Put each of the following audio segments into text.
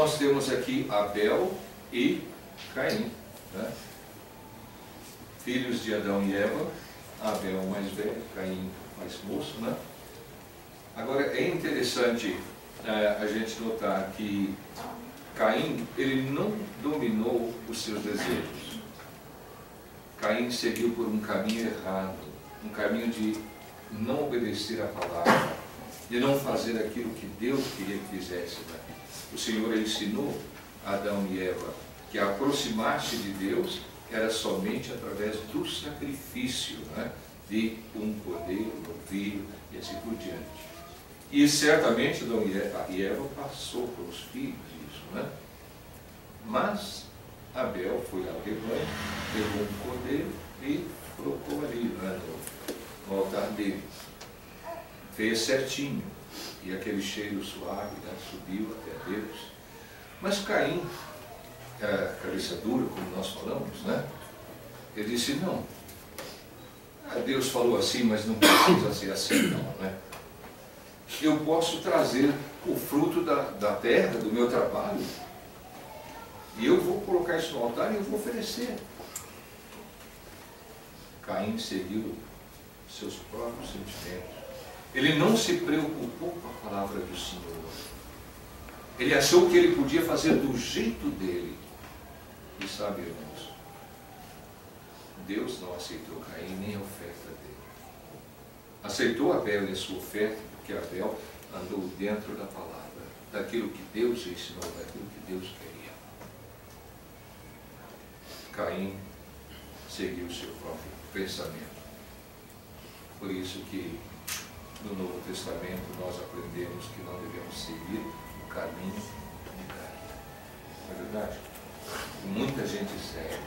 nós temos aqui Abel e Caim, né? Filhos de Adão e Eva, Abel mais velho, Caim mais moço, né? Agora é interessante a gente notar que Caim, ele não dominou os seus desejos. Caim seguiu por um caminho errado, um caminho de não obedecer à palavra, de não fazer aquilo que Deus queria que fizesse, né? O Senhor ensinou a Adão e Eva que aproximar-se de Deus era somente através do sacrifício, né? De um cordeiro, um novilho e assim por diante. E certamente Adão e Eva passou pelos filhos isso, né? Mas Abel foi ao rebanho, pegou um cordeiro e colocou ali, né, no altar dele. Fez certinho, e aquele cheiro suave, né, subiu até Deus. Mas Caim, cabeça dura, como nós falamos, né? Ele disse, não, Deus falou assim, mas não precisa ser assim não, né? Eu posso trazer o fruto da terra, do meu trabalho, e eu vou colocar isso no altar e eu vou oferecer. Caim seguiu seus próprios sentimentos. Ele não se preocupou com a palavra do Senhor. Ele achou que ele podia fazer do jeito dele. E sabe, irmãos, Deus não aceitou Caim nem a oferta dele. Aceitou Abel e a sua oferta, porque Abel andou dentro da palavra, daquilo que Deus ensinou, daquilo que Deus queria. Caim seguiu o seu próprio pensamento. Por isso que no Novo Testamento nós aprendemos que não devemos seguir o caminho de Caim. Não é verdade? Muita gente segue.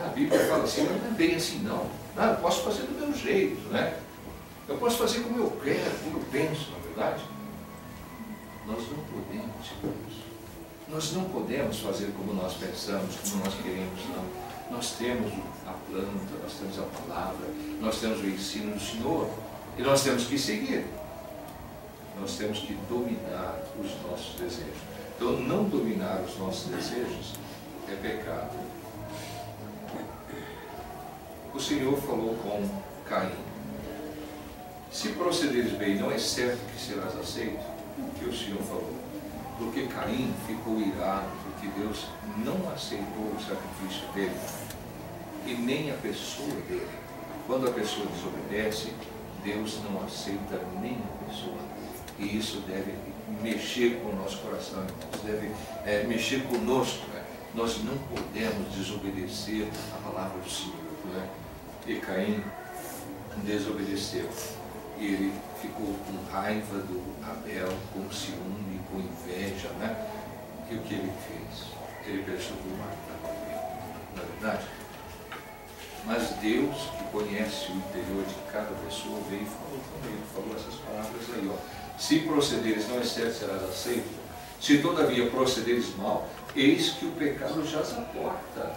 A Bíblia fala assim, mas não é bem assim não. Eu posso fazer do meu jeito, né? Eu posso fazer como eu quero, como eu penso, na verdade. Nós não podemos, irmãos. Nós não podemos fazer como nós pensamos, como nós queremos, não. Nós temos a planta, nós temos a palavra, nós temos o ensino do Senhor e nós temos que seguir. Nós temos que dominar os nossos desejos. Então, não dominar os nossos desejos é pecado. O Senhor falou com Caim: se procederes bem, não é certo que serás aceito? O que o Senhor falou? Porque Caim ficou irado, porque Deus não aceitou o sacrifício dele, e nem a pessoa dele. Quando a pessoa desobedece, Deus não aceita nem a pessoa. E isso deve mexer com o nosso coração, irmãos, deve mexer conosco, né? Nós não podemos desobedecer a palavra do Senhor, né? E Caim desobedeceu. E ele ficou com raiva do Abel, com ciúme, com inveja, né? E o que ele fez? Ele pensou em matar ele, não é verdade? Mas Deus, que conhece o interior de cada pessoa, veio e falou com ele, falou essas palavras aí, ó. Se procederes não é certo, serás aceito. Se todavia procederes mal, eis que o pecado jaz à porta.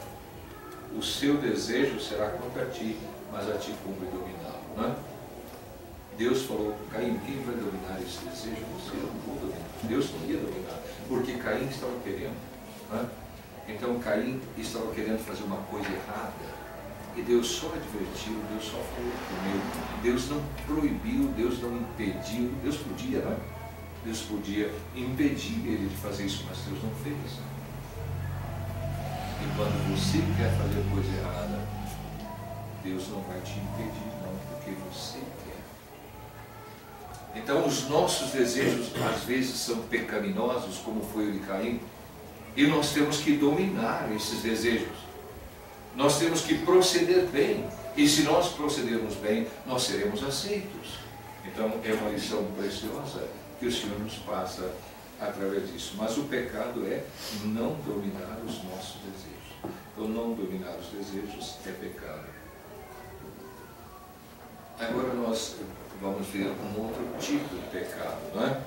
O seu desejo será contra ti, mas a ti cumpre dominá-lo, não é? Deus falou, Caim, quem vai dominar esse desejo? Você, eu não vou dominar. Deus não ia dominar, porque Caim estava querendo, né? Então Caim estava querendo fazer uma coisa errada, e Deus só advertiu, Deus só falou com ele. Deus não proibiu, Deus não impediu. Deus podia, né? Deus podia impedir ele de fazer isso, mas Deus não fez. E quando você quer fazer coisa errada, Deus não vai te impedir, não, porque você quer. Então os nossos desejos às vezes são pecaminosos, como foi o de Caim, e nós temos que dominar esses desejos. Nós temos que proceder bem, e se nós procedermos bem, nós seremos aceitos. Então é uma lição preciosa que o Senhor nos passa através disso. Mas o pecado é não dominar os nossos desejos. Então não dominar os desejos é pecado. Agora nós vamos ver um outro tipo de pecado, não é?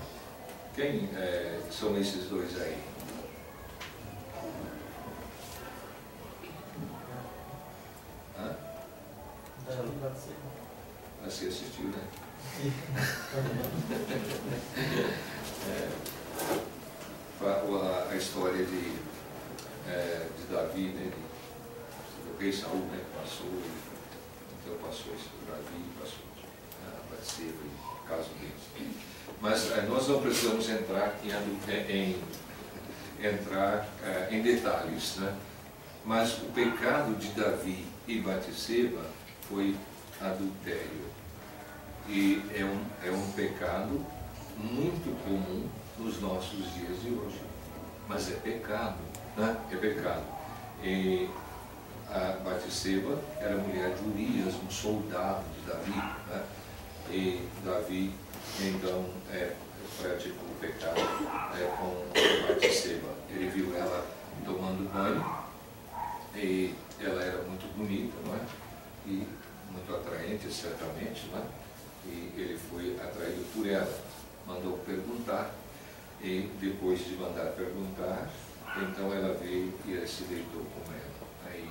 Quem são esses dois aí? Você assistiu, né? A Davi, né? O rei Saul, né? Passou, então passou esse Davi, passou a Batseba e o caso deles. Mas nós não precisamos entrar em detalhes, né? Mas o pecado de Davi e Batseba foi adultério. E é um pecado muito comum nos nossos dias de hoje. Mas é pecado, né? É pecado. E a Batseba era mulher de Urias, um soldado de Davi, né? E Davi, então, praticou o pecado com Batseba. Ele viu ela tomando banho, e ela era muito bonita, não é? E muito atraente, certamente, não é? E ele foi atraído por ela, mandou perguntar, e depois de mandar perguntar, então ela veio e se deitou com ela. Aí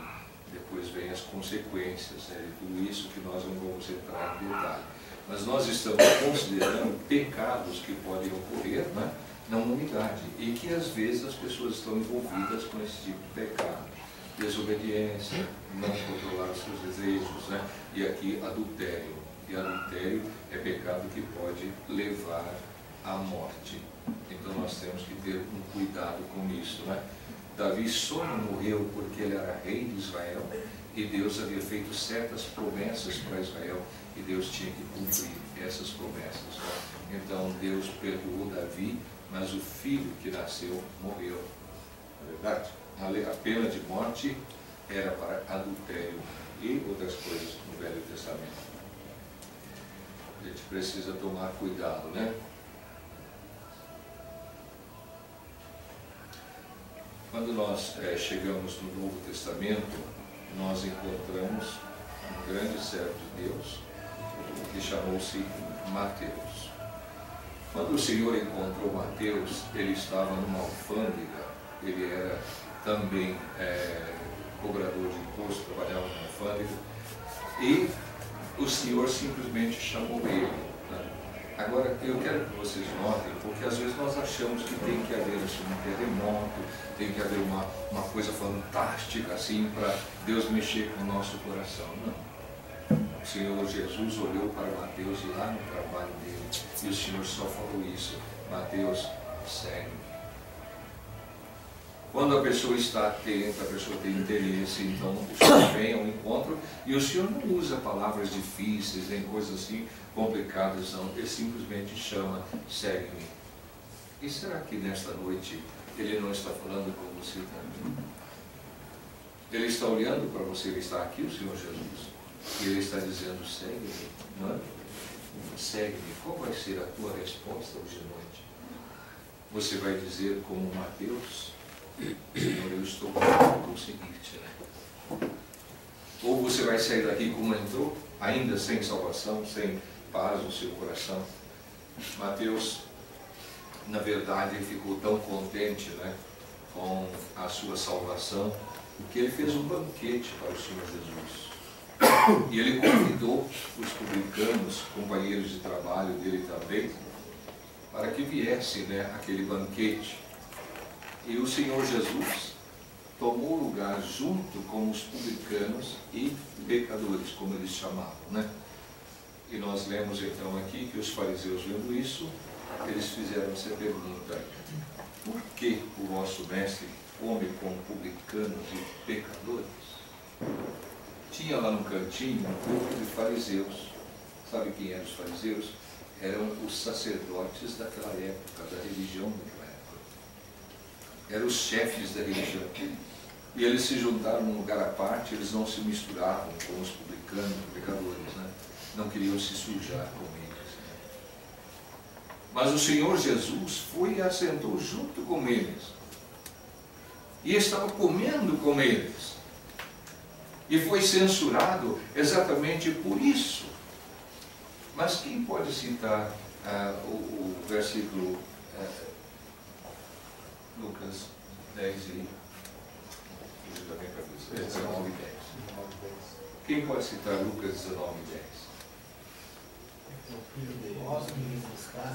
depois vem as consequências, né, de tudo isso que nós não vamos entrar em detalhe. Mas nós estamos considerando pecados que podem ocorrer, né, na humanidade, e que às vezes as pessoas estão envolvidas com esse tipo de pecado. Desobediência, não controlar os seus desejos, né, e aqui adultério. E adultério é pecado que pode levar à morte. Então nós temos que ter um cuidado com isso, né? Davi só não morreu porque ele era rei de Israel e Deus havia feito certas promessas para Israel e Deus tinha que cumprir essas promessas, né? Então Deus perdoou Davi, mas o filho que nasceu morreu. Não é verdade? A pena de morte era para adultério e outras coisas no Velho Testamento. A gente precisa tomar cuidado, né? Quando nós chegamos no Novo Testamento, nós encontramos um grande servo de Deus que chamou-se Mateus. Quando o Senhor encontrou Mateus, ele estava numa alfândega, ele era também cobrador de imposto, trabalhava numa alfândega, e o Senhor simplesmente chamou ele, né? Agora, eu quero que vocês notem, porque às vezes nós achamos que tem que haver assim, um terremoto, tem que haver uma coisa fantástica assim para Deus mexer com o nosso coração. Não. O Senhor Jesus olhou para Mateus e lá no trabalho dele, e o Senhor só falou isso: Mateus, segue-me. Quando a pessoa está atenta, a pessoa tem interesse, então o Senhor vem ao encontro, e o Senhor não usa palavras difíceis, nem coisas assim complicadas, não. Ele simplesmente chama, segue-me. E será que nesta noite Ele não está falando com você também? Ele está olhando para você, Ele está aqui, o Senhor Jesus, e Ele está dizendo, segue-me, não é? Segue-me. Qual vai ser a tua resposta hoje à noite? Você vai dizer como Mateus, Senhor, eu estou pronto para seguir-te, né? Ou você vai sair daqui como entrou, ainda sem salvação, sem paz no seu coração. Mateus, na verdade, ficou tão contente, né, com a sua salvação, que ele fez um banquete para o Senhor Jesus. E ele convidou os publicanos, companheiros de trabalho dele também, para que viessem, né, aquele banquete. E o Senhor Jesus tomou lugar junto com os publicanos e pecadores, como eles chamavam, né? E nós lemos então aqui que os fariseus, vendo isso, eles fizeram essa pergunta: por que o vosso mestre come com publicanos e pecadores? Tinha lá no cantinho um grupo de fariseus. Sabe quem eram os fariseus? Eram os sacerdotes daquela época, da religião daquela época. Eram os chefes da religião. E eles se juntaram num lugar à parte, eles não se misturavam com os publicanos e pecadores, né? Não queriam se sujar com eles, né? Mas o Senhor Jesus foi e assentou junto com eles. E estava comendo com eles. E foi censurado exatamente por isso. Mas quem pode citar o versículo Lucas 10 e 19 e 10? Quem pode citar Lucas 19 e 10? O filho de vós me buscar,